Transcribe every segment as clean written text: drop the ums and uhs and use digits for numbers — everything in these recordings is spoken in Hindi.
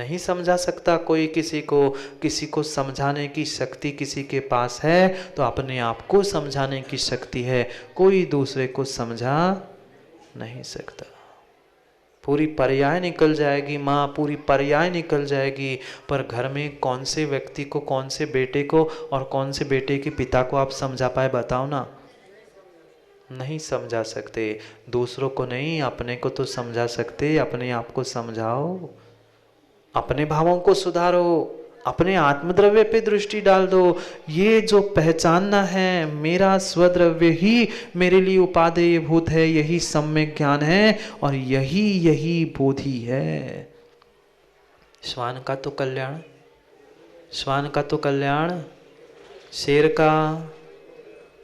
नहीं समझा सकता कोई किसी को समझाने की शक्ति किसी के पास है तो अपने आप को समझाने की शक्ति है, कोई दूसरे को समझा नहीं सकता। पूरी पर्याय निकल जाएगी माँ, पूरी पर्याय निकल जाएगी, पर घर में कौन से व्यक्ति को, कौन से बेटे को और कौन से बेटे के पिता को आप समझा पाए, बताओ ना। नहीं समझा सकते। दूसरों को नहीं, अपने को तो समझा सकते। अपने आप को समझाओ, अपने भावों को सुधारो, अपने आत्मद्रव्य पे दृष्टि डाल दो। ये जो पहचानना है, मेरा स्वद्रव्य ही मेरे लिए उपादेय भूत है, यही सम्यक ज्ञान है और यही बोधि है। श्वान का तो कल्याण, श्वान का तो कल्याण,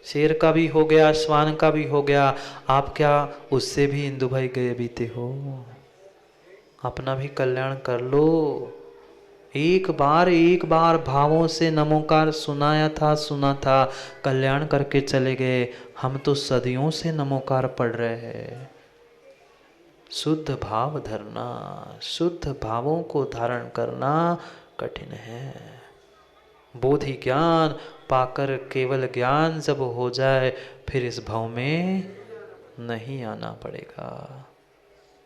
शेर का भी हो गया, श्वान का भी हो गया। आप क्या उससे भी इंदु भाई गए बीते हो? अपना भी कल्याण कर लो। एक बार भावों से नमोकार सुना था, कल्याण करके चले गए। हम तो सदियों से नमोकार पढ़ रहे हैं। शुद्ध भाव धरना, शुद्ध भावों को धारण करना कठिन है। बोधि ज्ञान पाकर केवल ज्ञान जब हो जाए, फिर इस भाव में नहीं आना पड़ेगा।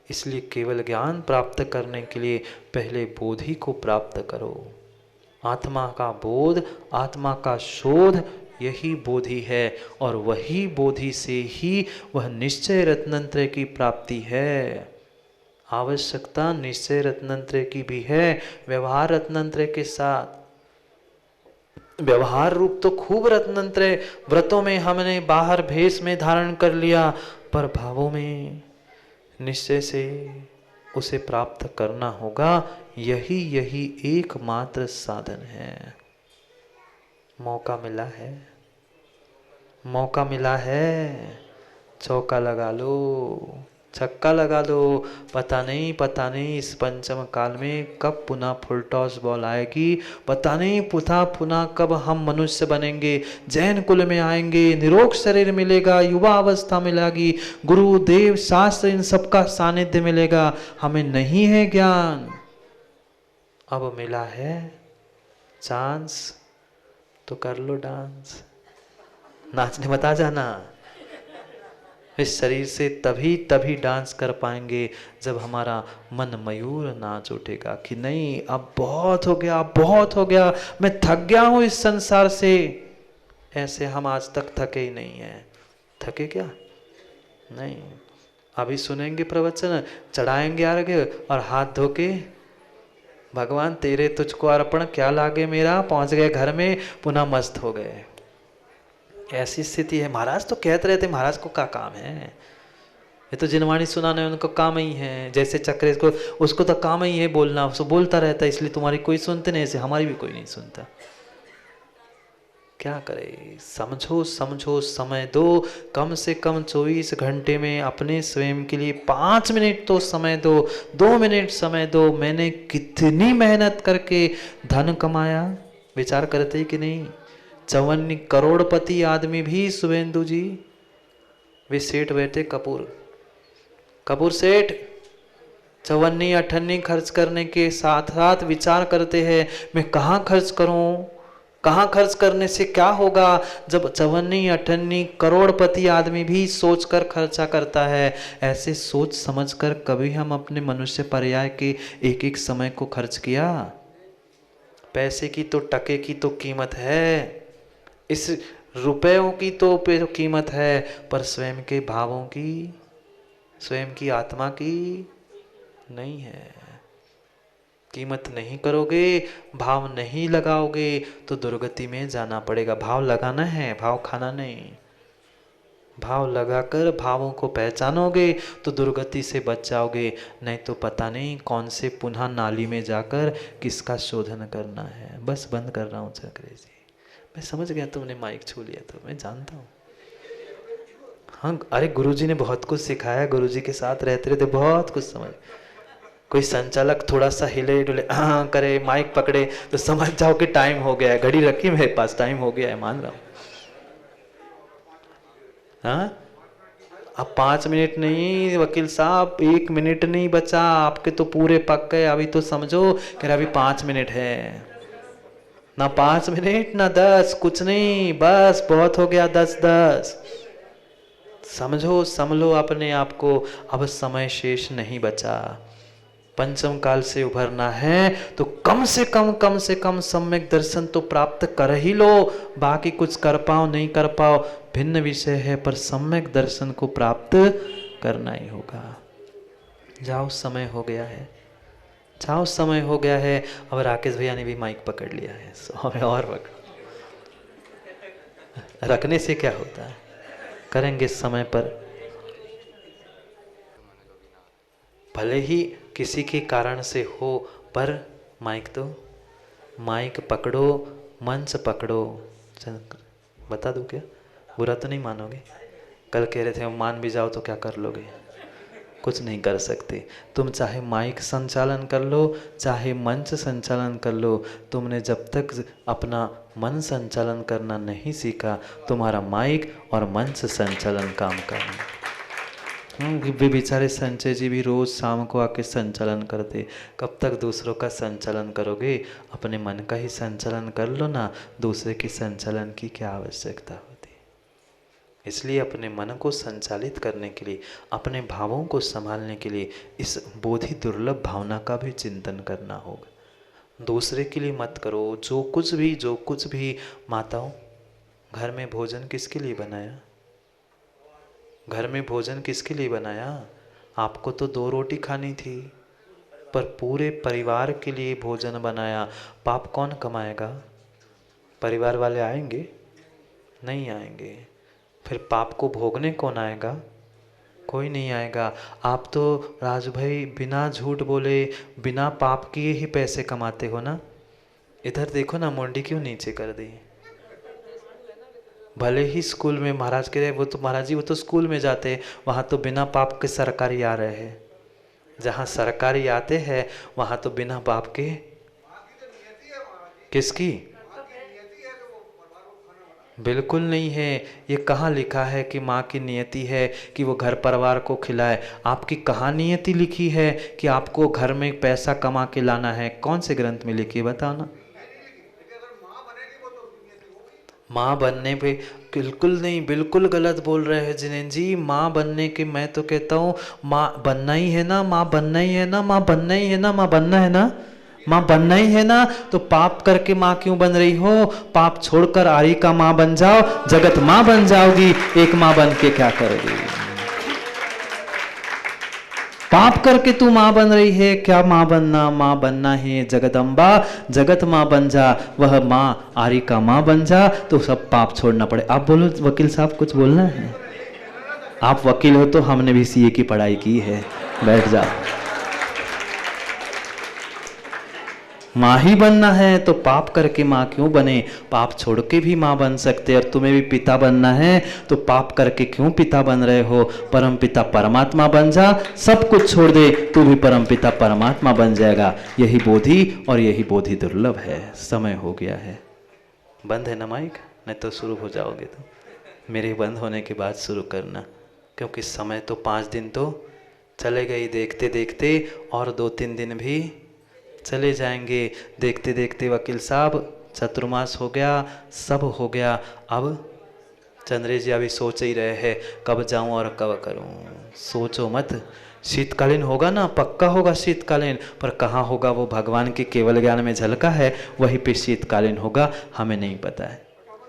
इसलिए केवल ज्ञान प्राप्त करने के लिए पहले बोधि को प्राप्त करो। आत्मा का बोध, आत्मा का शोध, यही बोधि है और वही बोधि से ही वह निश्चय रत्नत्रय की प्राप्ति है। आवश्यकता निश्चय रत्नत्रय की भी है, व्यवहार रत्नत्रय के साथ। व्यवहार रूप तो खूब रत्नत्रय व्रतों में हमने बाहर भेष में धारण कर लिया, पर भावों में निश्चय से उसे प्राप्त करना होगा। यही एकमात्र साधन है। मौका मिला है, मौका मिला है, चौका लगा लो, छक्का लगा दो। पता नहीं इस पंचम काल में कब पुनः फुल टॉस बॉल आएगी, पता नहीं पुनः कब हम मनुष्य बनेंगे, जैन कुल में आएंगे, निरोग शरीर मिलेगा, युवा अवस्था मिलेगी, गुरु देव शास्त्र इन सबका सानिध्य मिलेगा। हमें नहीं है ज्ञान, अब मिला है चांस तो कर लो डांस, नाचने मत आ जाना। इस शरीर से तभी डांस कर पाएंगे जब हमारा मन मयूर नाच उठेगा कि नहीं अब बहुत हो गया, मैं थक गया हूं इस संसार से। ऐसे हम आज तक थके ही नहीं हैं। थके क्या? नहीं। अभी सुनेंगे प्रवचन, चढ़ाएंगे अर्घ्य और हाथ धो के भगवान तेरे तुझको अर्पण, क्या लागे मेरा, पहुंच गए घर में, पुनः मस्त हो गए। ऐसी स्थिति है। महाराज तो कहते रहते, महाराज को क्या काम है, ये तो जिनवाणी सुनाने उनको काम ही है। जैसे चक्रेश को, उसको तो काम ही है बोलना, उसको बोलता रहता है, इसलिए तुम्हारी कोई सुनते नहीं, ऐसे हमारी भी कोई नहीं सुनता। क्या करे? समझो, समय दो, कम से कम 24 घंटे में अपने स्वयं के लिए 5 मिनट तो समय दो, 2 मिनट समय दो। मैंने कितनी मेहनत करके धन कमाया, विचार करते कि नहीं? 54 करोड़पति आदमी भी, शुभेंदु जी वे सेठ बैठे, कपूर सेठ 54-58 खर्च करने के साथ साथ विचार करते हैं मैं कहाँ खर्च करूं, कहाँ खर्च करने से क्या होगा। जब 54-58 करोड़पति आदमी भी सोचकर खर्चा करता है, ऐसे सोच समझकर कभी हम अपने मनुष्य पर्याय के एक समय को खर्च किया? पैसे की तो, टके की तो कीमत है, इस रुपयों की तो कीमत है, पर स्वयं के भावों की, स्वयं की आत्मा की नहीं है। कीमत नहीं करोगे, भाव नहीं लगाओगे तो दुर्गति में जाना पड़ेगा। भाव लगाना है, भाव खाना नहीं। भाव लगाकर भावों को पहचानोगे तो दुर्गति से बच जाओगे, नहीं तो पता नहीं कौन से पुनः नाली में जाकर किसका शोधन करना है। बस बंद कर रहा हूँ चक्रे जी, मैं समझ गया तुमने माइक छू लिया तो, मैं जानता हूँ। हाँ, अरे गुरुजी ने बहुत कुछ सिखाया, गुरुजी के साथ रहते रहते बहुत कुछ समझ। कोई संचालक थोड़ा सा हिले डुले हाँ करे, माइक पकड़े तो समझ जाओ कि टाइम हो गया है। घड़ी रखी मेरे पास, टाइम हो गया है, मान रहा हूँ। हाँ अब 5 मिनट नहीं वकील साहब, 1 मिनट नहीं बचा, आपके तो पूरे पक गए, अभी तो समझो कि अभी 5 मिनट है। ना 5 मिनट ना 10, कुछ नहीं, बस बहुत हो गया 10-10। समझो, समझो अपने आप को, अब समय शेष नहीं बचा। पंचम काल से उभरना है तो कम से कम सम्यक दर्शन तो प्राप्त कर ही लो। बाकी कुछ कर पाओ नहीं कर पाओ भिन्न विषय है, पर सम्यक दर्शन को प्राप्त करना ही होगा। जाओ, समय हो गया है, जाओ, समय हो गया है। अब राकेश भैया ने भी माइक पकड़ लिया है, और पकड़। रखने से क्या होता है, करेंगे समय पर। भले ही किसी के कारण से हो, पर माइक पकड़ो, मंच पकड़ो। बता दूं क्या, बुरा तो नहीं मानोगे? कल कह रहे थे मान भी जाओ तो क्या कर लोगे? कुछ नहीं कर सकते। तुम चाहे माइक संचालन कर लो, चाहे मंच संचालन कर लो, तुमने जब तक अपना मन संचालन करना नहीं सीखा, तुम्हारा माइक और मंच संचालन काम करना। वे बेचारे संजय जी भी रोज शाम को आके संचालन करते। कब तक दूसरों का संचालन करोगे? अपने मन का ही संचालन कर लो ना, दूसरे के संचालन की क्या आवश्यकता होती। इसलिए अपने मन को संचालित करने के लिए, अपने भावों को संभालने के लिए इस बोधि दुर्लभ भावना का भी चिंतन करना होगा। दूसरे के लिए मत करो। जो कुछ भी माताओं, घर में भोजन किसके लिए बनाया? घर में भोजन किसके लिए बनाया? आपको तो 2 रोटी खानी थी, पर पूरे परिवार के लिए भोजन बनाया। पाप कौन कमाएगा? परिवार वाले आएंगे? नहीं आएंगे। फिर पाप को भोगने कौन आएगा? कोई नहीं आएगा। आप तो राजू भाई बिना झूठ बोले, बिना पाप किए ही पैसे कमाते हो ना। इधर देखो ना, मुंडी क्यों नीचे कर दी? भले ही स्कूल में महाराज कह रहे, वो तो महाराज जी वो तो स्कूल में जाते, वहाँ तो बिना पाप के सरकारी आ रहे हैं। जहाँ सरकारी आते हैं वहाँ तो बिना पाप के। किसकी? बिल्कुल नहीं है। ये कहाँ लिखा है कि माँ की नियति है कि वो घर परिवार को खिलाए? आपकी कहाँ नियति लिखी है कि आपको घर में पैसा कमा के लाना है? कौन से ग्रंथ में लिखी है बताओ ना। माँ बनने पे बिल्कुल नहीं, बिल्कुल गलत बोल रहे हैं जिनेन जी। माँ बनने के, मैं तो कहता हूँ माँ बनना ही है ना, माँ बनना ही है ना, माँ बनना ही है ना, माँ बनना है ना, माँ बनना ही है ना। तो पाप करके माँ क्यों बन रही हो? पाप छोड़कर आरी का माँ बन जाओ, जगत माँ बन जाओगी। एक माँ बन के क्या करोगी? पाप करके तू माँ बन रही है, क्या माँ बनना? माँ बनना है जगदम्बा, जगत माँ बन जा। वह माँ आरी का माँ बन जा तो सब पाप छोड़ना पड़े। आप बोलो वकील साहब, कुछ बोलना है? आप वकील हो तो हमने भी सीए की पढ़ाई की है, बैठ जाओ। माँ ही बनना है तो पाप करके माँ क्यों बने? पाप छोड़ के भी माँ बन सकते। और तुम्हें भी पिता बनना है तो पाप करके क्यों पिता बन रहे हो? परम पिता परमात्मा बन जा, सब कुछ छोड़ दे, तू भी परम पिता परमात्मा बन जाएगा। यही बोधि, और यही बोधि दुर्लभ है। समय हो गया है। बंद है ना माइक? नहीं तो शुरू हो जाओगे तो मेरे बंद होने के बाद शुरू करना, क्योंकि समय तो 5 दिन तो चले गए देखते देखते, और 2-3 दिन भी चले जाएंगे देखते देखते। वकील साहब चतुर्मास हो गया, सब हो गया। अब चंद्रे जी अभी सोच ही रहे हैं कब जाऊं और कब करूं। सोचो मत, शीतकालीन होगा ना, पक्का होगा शीतकालीन, पर कहाँ होगा वो भगवान के केवल ज्ञान में झलका है, वहीं पे शीतकालीन होगा, हमें नहीं पता है।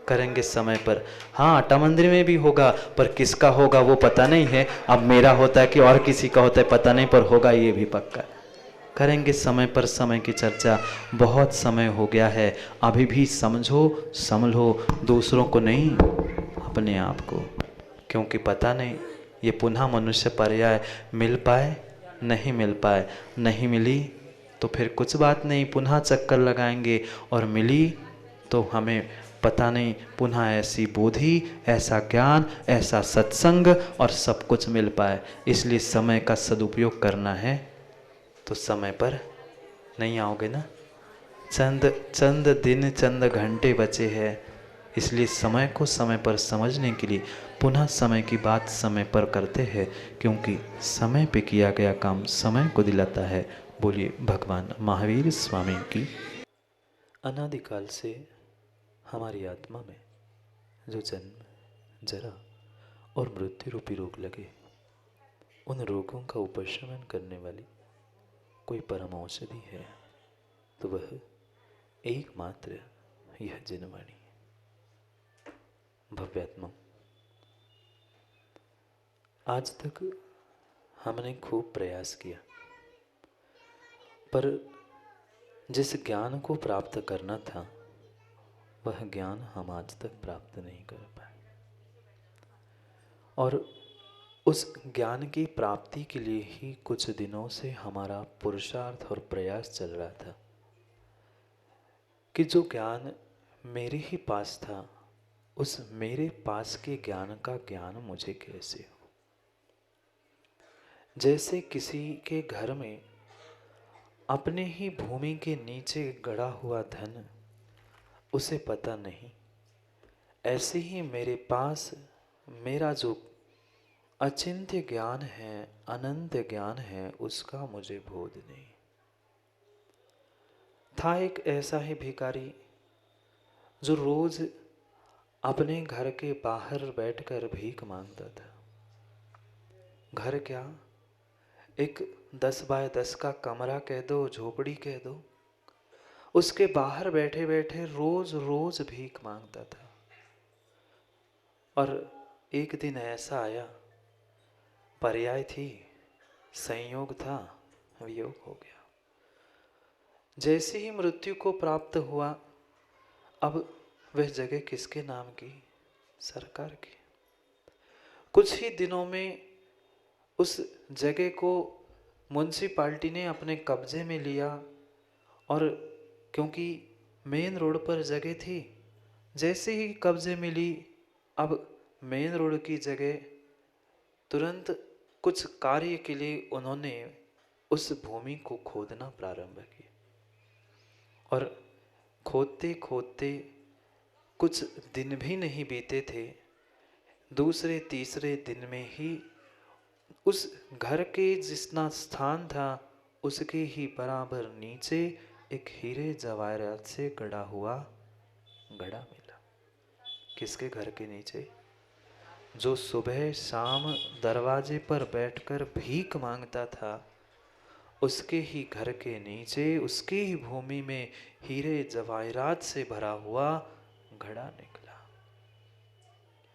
करेंगे समय पर। हाँ, आटा मंदिर में भी होगा, पर किसका होगा वो पता नहीं है। अब मेरा होता है कि और किसी का होता है पता नहीं, पर होगा ये भी पक्का। करेंगे समय पर समय की चर्चा। बहुत समय हो गया है, अभी भी समझो, संभलो, दूसरों को नहीं, अपने आप को। क्योंकि पता नहीं ये पुनः मनुष्य पर्याय मिल पाए, नहीं मिल पाए। नहीं मिली तो फिर कुछ बात नहीं, पुनः चक्कर लगाएंगे, और मिली तो हमें पता नहीं पुनः ऐसी बोधि, ऐसा ज्ञान, ऐसा सत्संग और सब कुछ मिल पाए। इसलिए समय का सदुपयोग करना है। तो समय पर नहीं आओगे ना? चंद दिन, चंद घंटे बचे हैं। इसलिए समय को समय पर समझने के लिए पुनः समय की बात समय पर करते हैं, क्योंकि समय पे किया गया काम समय को दिलाता है। बोलिए भगवान महावीर स्वामी की। अनादिकाल से हमारी आत्मा में जो जन्म, जरा और मृत्यु रूपी रोग लगे, उन रोगों का उपशमन करने वाली कोई परम औषधि है तो वह एकमात्र यह जिनवाणी। भव्यात्मा, आज तक हमने खूब प्रयास किया, पर जिस ज्ञान को प्राप्त करना था वह ज्ञान हम आज तक प्राप्त नहीं कर पाए। और उस ज्ञान की प्राप्ति के लिए ही कुछ दिनों से हमारा पुरुषार्थ और प्रयास चल रहा था कि जो ज्ञान मेरे ही पास था, उस मेरे पास के ज्ञान का ज्ञान मुझे कैसे हो। जैसे किसी के घर में अपने ही भूमि के नीचे गड़ा हुआ धन उसे पता नहीं, ऐसे ही मेरे पास मेरा जो अचिंत्य ज्ञान है, अनंत ज्ञान है, उसका मुझे बोध नहीं था। एक ऐसा ही भिखारी जो रोज अपने घर के बाहर बैठकर भीख मांगता था। घर क्या, एक 10 बाय 10 का कमरा कह दो, झोपड़ी कह दो, उसके बाहर बैठे बैठे रोज रोज भीख मांगता था। और एक दिन ऐसा आया, पर्याय थी, संयोग था, वियोग हो गया। जैसे ही मृत्यु को प्राप्त हुआ, अब वह जगह किसके नाम की? सरकार की। कुछ ही दिनों में उस जगह को म्युनिसिपालिटी ने अपने कब्जे में लिया, और क्योंकि मेन रोड पर जगह थी, जैसे ही कब्जे में ली, अब मेन रोड की जगह तुरंत कुछ कार्य के लिए उन्होंने उस भूमि को खोदना प्रारंभ किया। और खोदते खोदते कुछ दिन भी नहीं बीते थे, दूसरे तीसरे दिन में ही उस घर के जितना स्थान था उसके ही बराबर नीचे एक हीरे जवाहरात से गड़ा हुआ घड़ा मिला। किसके घर के नीचे? जो सुबह शाम दरवाजे पर बैठकर भीख मांगता था, उसके ही घर के नीचे, उसके ही भूमि में हीरे जवाहरात से भरा हुआ घड़ा निकला।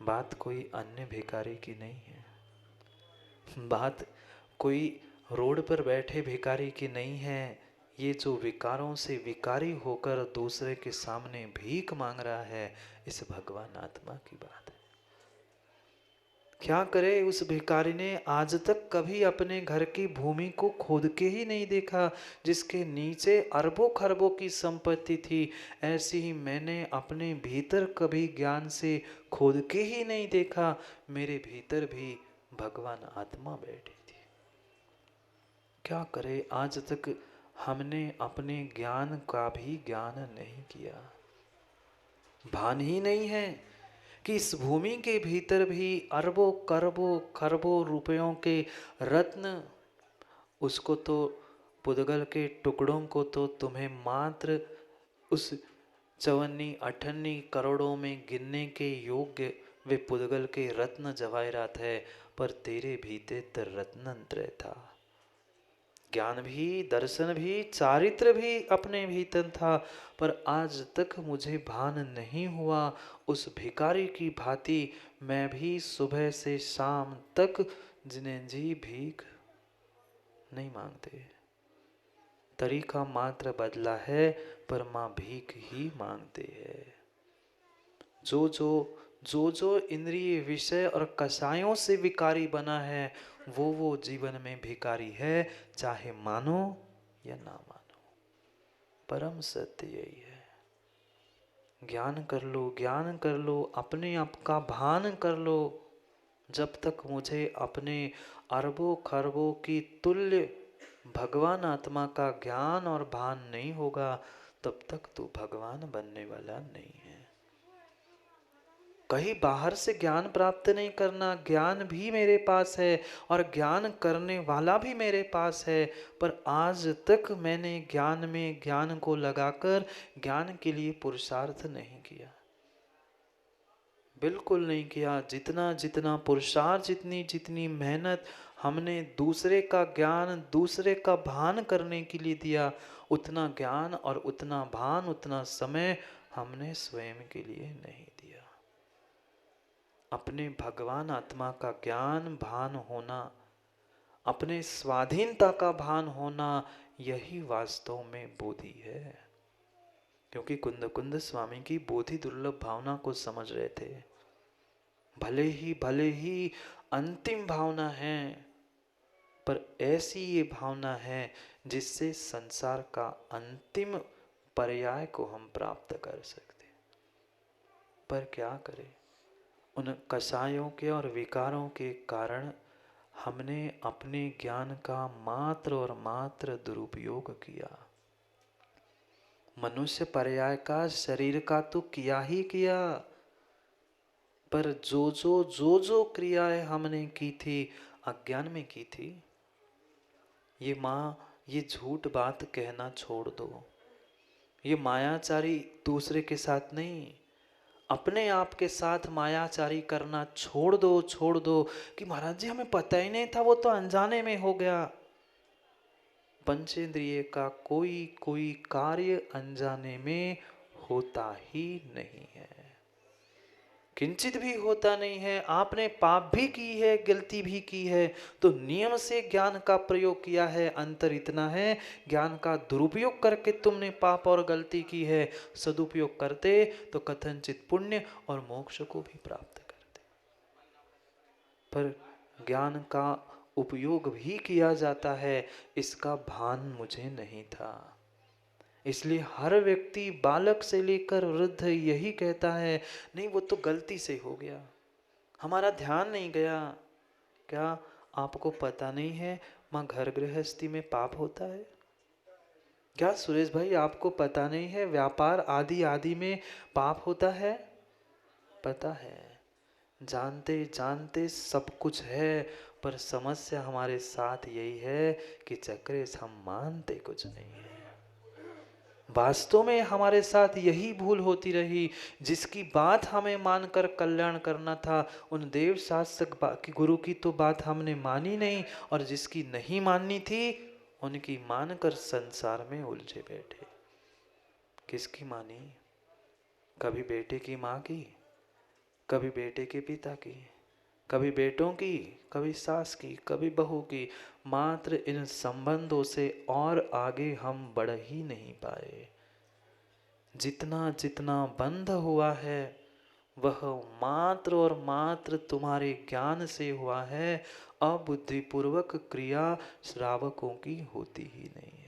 बात कोई अन्य भिखारी की नहीं है, बात कोई रोड पर बैठे भिखारी की नहीं है। ये जो विकारों से विकारी होकर दूसरे के सामने भीख मांग रहा है, इस भगवान आत्मा की बात है। क्या करे, उस भिखारी ने आज तक कभी अपने घर की भूमि को खोद के ही नहीं देखा, जिसके नीचे अरबों खरबों की संपत्ति थी। ऐसी ही मैंने अपने भीतर कभी ज्ञान से खोद के ही नहीं देखा, मेरे भीतर भी भगवान आत्मा बैठी थी। क्या करे, आज तक हमने अपने ज्ञान का भी ज्ञान नहीं किया। भान ही नहीं है कि इस भूमि के भीतर भी अरबों करबों खरबों रुपयों के रत्न, उसको तो पुद्गल के टुकड़ों को तो तुम्हें मात्र उस 54-58 करोड़ों में गिनने के योग्य वे पुद्गल के रत्न जवाहरात है, पर तेरे भीतर रत्नत्रय था। ज्ञान भी, दर्शन भी, चारित्र भी अपने भीतर था, पर आज तक मुझे भान नहीं हुआ। उस भिखारी की भांति मैं भी सुबह से शाम तक जिन्हें जी भीख नहीं मांगते, तरीका मात्र बदला है, पर माँ भीख ही मांगते हैं। जो जो इंद्रिय विषय और कषायों से विकारी बना है, वो जीवन में भिखारी है, चाहे मानो या ना मानो। परम सत्य यही है। ज्ञान कर लो, ज्ञान कर लो, अपने आप का भान कर लो। जब तक मुझे अपने अरबों खरबों की तुल्य भगवान आत्मा का ज्ञान और भान नहीं होगा, तब तक तू भगवान बनने वाला नहीं है। कहीं बाहर से ज्ञान प्राप्त नहीं करना, ज्ञान भी मेरे पास है और ज्ञान करने वाला भी मेरे पास है, पर आज तक मैंने ज्ञान में ज्ञान को लगाकर ज्ञान के लिए पुरुषार्थ नहीं किया, बिल्कुल नहीं किया। जितना जितना पुरुषार्थ, जितनी जितनी मेहनत हमने दूसरे का ज्ञान, दूसरे का भान करने के लिए दिया, उतना ज्ञान और उतना भान, उतना समय हमने स्वयं के लिए नहीं दिया। अपने भगवान आत्मा का ज्ञान भान होना, अपने स्वाधीनता का भान होना, यही वास्तव में बोधि है। क्योंकि कुंद कुंद स्वामी की बोधि दुर्लभ भावना को समझ रहे थे। भले ही अंतिम भावना है, पर ऐसी ये भावना है जिससे संसार का अंतिम पर्याय को हम प्राप्त कर सकते। पर क्या करें, उन कषायों के और विकारों के कारण हमने अपने ज्ञान का मात्र और मात्र दुरुपयोग किया। मनुष्य पर्याय का, शरीर का तो किया ही किया, पर जो क्रियाएं हमने की थी, अज्ञान में की थी। ये माँ, ये झूठ बात कहना छोड़ दो। ये मायाचारी दूसरे के साथ नहीं, अपने आप के साथ मायाचारी करना छोड़ दो कि महाराज जी हमें पता ही नहीं था, वो तो अनजाने में हो गया। पंचेंद्रिय का कोई कार्य अनजाने में होता ही नहीं है, किंचित भी होता नहीं है। आपने पाप भी की है, गलती भी की है, तो नियम से ज्ञान का प्रयोग किया है। अंतर इतना है, ज्ञान का दुरुपयोग करके तुमने पाप और गलती की है, सदुपयोग करते तो कथनचित पुण्य और मोक्ष को भी प्राप्त करते। पर ज्ञान का उपयोग भी किया जाता है, इसका भान मुझे नहीं था। इसलिए हर व्यक्ति, बालक से लेकर वृद्ध, यही कहता है, नहीं वो तो गलती से हो गया, हमारा ध्यान नहीं गया। क्या आपको पता नहीं है माँ घर गृहस्थी में पाप होता है? क्या सुरेश भाई आपको पता नहीं है व्यापार आदि आदि में पाप होता है? पता है, जानते जानते सब कुछ है, पर समस्या हमारे साथ यही है कि चक्रेश हम मानते कुछ नहीं है। वास्तव में हमारे साथ यही भूल होती रही। जिसकी बात हमें मानकर कल्याण करना था, उन देव शासक की गुरु की तो बात हमने मानी नहीं, और जिसकी नहीं माननी थी उनकी मानकर संसार में उलझे बैठे। किसकी मानी? कभी बेटे की माँ की, कभी बेटे के पिता की, कभी बेटों की, कभी सास की, कभी बहू की। मात्र इन संबंधों से और आगे हम बढ़ ही नहीं पाए। जितना जितना बंध हुआ है वह मात्र और मात्र तुम्हारे ज्ञान से हुआ है, अबुद्धिपूर्वक क्रिया श्रावकों की होती ही नहीं है।